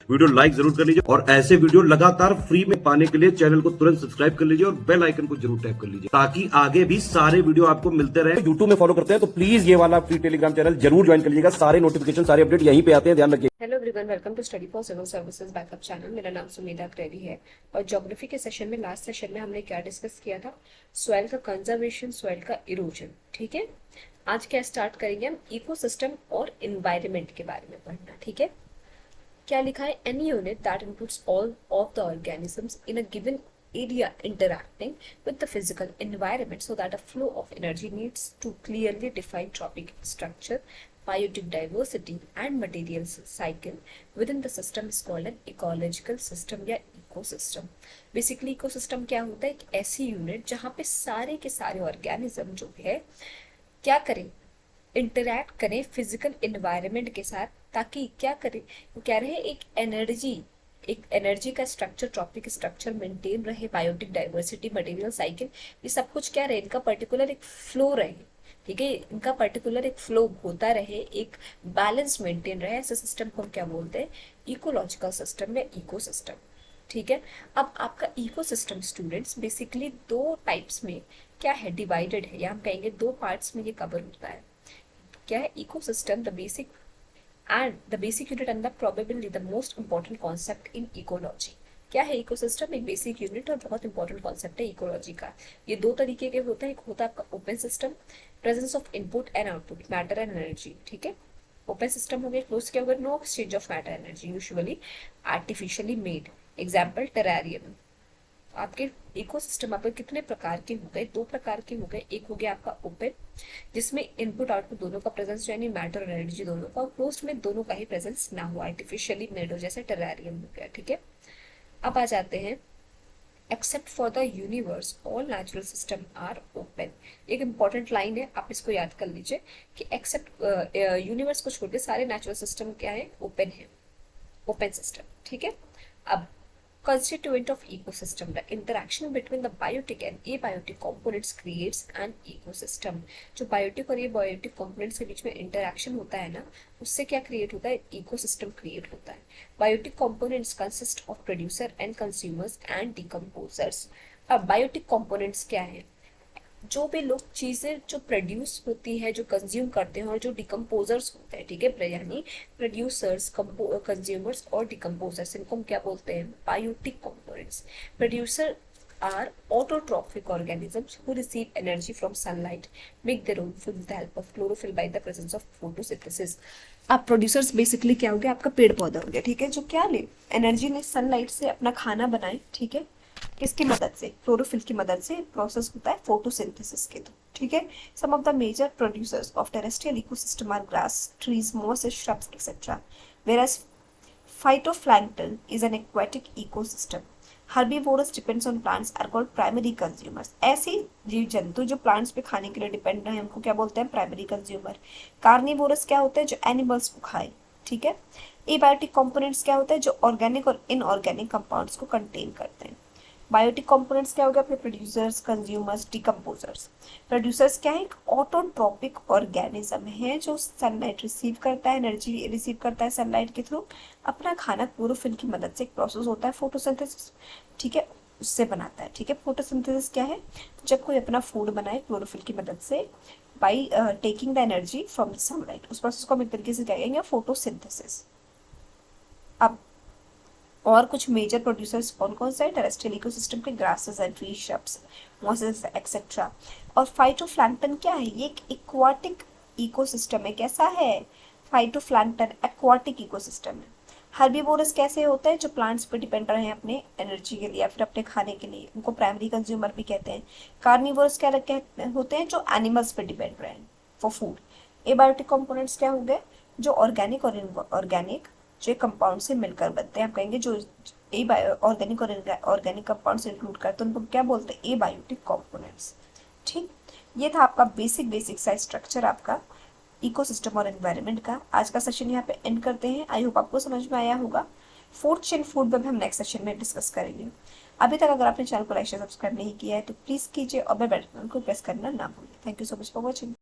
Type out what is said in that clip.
Video like जरूर कर लीजिए और ऐसे वीडियो लगातार फ्री में पाने के लिए चैनल को तुरंत सब्सक्राइब कर लीजिए और बेल आइकन को जरूर टैप कर लीजिए ताकि आगे भी सारे वीडियो आपको मिलते रहे। यूट्यूब में फॉलो करते हैं तो प्लीज ये वाला फ्री टेलीग्राम चैनल जरूर ज्वाइन कर लीजिएगा, सारे नोटिफिकेशन सारे अपडेट यहीं पे आते हैं, ध्यान रखिए। Hello everyone, welcome to study for civil services backup channel. मेरा नाम सुमेधा क्रेरी है और ज्योग्राफी के सेशन में लास्ट सेशन में हमने क्या डिस्कस किया था? सॉइल का कंजर्वेशन, सॉइल का इरोजन। ठीक है, आज क्या स्टार्ट करेंगे हम? इकोसिस्टम और एनवायरनमेंट के बारे में पढ़ना। ठीक है, क्या लिखा है? Any unit that includes all of the organisms in a given area interacting with the physical environment so that a flow of energy needs to clearly define trophic structure, biotic diversity and materials cycle within the system is called an ecological system या ecosystem। basically ecosystem क्या होता है? एक ऐसी unit जहाँ पे सारे के सारे ऑर्गेनिज्म जो है क्या करें? इंटरैक्ट करें फिजिकल एनवायरनमेंट के साथ, ताकि क्या करें? वो कह रहे हैं एक एनर्जी का स्ट्रक्चर, ट्रॉपिक स्ट्रक्चर मेंटेन रहे, बायोटिक डाइवर्सिटी, मटेरियल साइकिल, ये सब कुछ क्या रहे? इनका पर्टिकुलर एक फ्लो रहे। ठीक है, इनका पर्टिकुलर एक फ्लो होता रहे, एक बैलेंस मेंटेन रहे। ऐसे सिस्टम को हम क्या बोलते हैं? इकोलॉजिकल सिस्टम या इकोसिस्टम। ठीक है, अब आपका इकोसिस्टम स्टूडेंट्स बेसिकली दो टाइप्स में क्या है? डिवाइडेड है, या हम कहेंगे दो पार्ट्स में ये कवर होता है। क्या है? Ecosystem the basic unit and the probably the most important concept in ecology। क्या है इकोसिस्टम? एक बेसिक यूनिट और बहुत इंपॉर्टेंट कॉन्सेप्ट है इकोलॉजी का। ये दो तरीके के होता है, एक होता है आपका open system, presence of input and output, matter and energy. ठीक है, ओपन सिस्टम हो गया, क्लोज क्या होगा? No exchange of matter energy, usually artificially made. Example terrarium. आपके इकोसिस्टम आपके कितने प्रकार के हो गए? दो प्रकार के हो गए। एक हो गया आपका ओपन, जिसमें इनपुट आउटपुट दोनों का प्रेजेंस, यानी मैटर और एनर्जी दोनों का, और क्लोज्ड में दोनों का ही प्रेजेंस ना हो, आर्टिफिशियली मेड हो, जैसे टेरेरियम हो गया। ठीक है, अब आ जाते हैं except for the universe all natural system are open. एक इंपॉर्टेंट लाइन है, आप इसको याद कर लीजिए कि एक्सेप्ट यूनिवर्स को छोड़ के सारे नेचुरल सिस्टम क्या है? ओपन है, ओपन सिस्टम। ठीक है, अब constituent of ecosystem, the interaction between the biotic and abiotic components creates an ecosystem। जो बायोटिक और एबायोटिक कंपोनेंट्स के बीच में इंटरेक्शन होता है ना, उससे क्या क्रिएट होता है? इकोसिस्टम क्रिएट होता है। Biotic components consist of producer and consumers and decomposers. अब बायोटिक कंपोनेंट्स क्या है? जो भी लोग चीजें जो प्रोड्यूस होती है, जो कंज्यूम करते हैं, और जो डिकम्पोजर्स होते हैं। ठीक है, यानी प्रोड्यूसर्स, कंज्यूमर्स और डिकम्पोजर्स, इनको हम क्या बोलते हैं? Biotic components. Producer are autotrophic organisms who receive energy from sunlight, make their own food with the help of chlorophyll by the presence of photosynthesis. अब प्रोड्यूसर्स बेसिकली क्या हो गया? आपका पेड़ पौधा हो गया। ठीक है, जो क्या ले एनर्जी ले सनलाइट से अपना खाना बनाए। ठीक है, किसकी मदद से? क्लोरोफिल की मदद से प्रोसेस होता है फोटोसिंथेसिस के थ्रू। ठीक है, some of the major producers of terrestrial ecosystem are grass, trees, mosses, shrubs etcetera, whereas phytoplankton is an aquatic ecosystem। Herbivorous depends on plants are called primary consumers। ऐसे जीव जंतु जो plants पे खाने के लिए डिपेंड है, उनको क्या बोलते हैं? Primary consumer. कार्निवोरस क्या होता है? जो एनिमल्स को खाए। ठीक है, एबायोटिक कंपोनेंट्स क्या होता है? जो ऑर्गेनिक और इनऑर्गेनिक कंपाउंड्स को कंटेन करते हैं। बायोटिक कंपोनेंट्स क्या हो गया? अपने प्रोड्यूसर्स, कंज्यूमर्स, डिकम्पोजर्स। प्रोड्यूसर्स क्या है? एक ऑटोट्रॉपिक ऑर्गेनिज्म है जो सनलाइट रिसीव करता है, एनर्जी रिसीव करता है सनलाइट के थ्रू, अपना खाना क्लोरोफिल की मदद से, एक प्रोसेस होता है फोटोसिंथेसिस। ठीक है, उससे बनाता है। ठीक है, फोटोसिंथेसिस क्या है? जब कोई अपना फूड बनाए क्लोरोफिल की मदद से, by taking the energy from the sunlight, उस प्रोसेस को हम एक तरीके से क्या कहेंगे? फोटोसिंथेसिस। अब और कुछ मेजर प्रोड्यूसर्स कौन कौन से? टेरेस्ट्रियल इकोसिस्टम के grasses and tree, shrubs, mosses etcetera. और फाइटोप्लैंक्टन क्या है? ये एक एक्वाटिक इकोसिस्टम है। कैसा है? फाइटोप्लैंक्टन एक्वाटिक इकोसिस्टम है। हर्बीवोरस कैसे होता है? जो प्लांट्स पे डिपेंड रहे हैं अपने एनर्जी के लिए या फिर अपने खाने के लिए, उनको प्राइमरी कंज्यूमर भी कहते हैं। कार्निवोरस क्या होते हैं? जो एनिमल्स पे डिपेंड रहे फॉर फूड। एबायोटिक कंपोनेंट्स क्या हो गए? जो ऑर्गेनिक और इनऑर्गेनिक जो कंपाउंड से मिलकर बनते हैं। आप कहेंगे जो ऑर्गेनिक और ऑर्गेनिक कंपाउंड से इंक्लूड करते हैं, उनको क्या बोलते हैं? Abiotic components. ठीक, ये था आपका बेसिक सा स्ट्रक्चर आपका इकोसिस्टम और एनवायरनमेंट का। आज का सेशन यहाँ पे एंड करते हैं। आई होप आपको समझ में आया होगा। फूड चेन फूड वेब हम नेक्स्ट सेशन में डिस्कस करेंगे। अभी तक अगर आपने चैनल को लाइक सब्सक्राइब नहीं किया है तो प्लीज कीजिए और बेल आइकन को प्रेस करना ना भूलिए। Thank you so much for watching.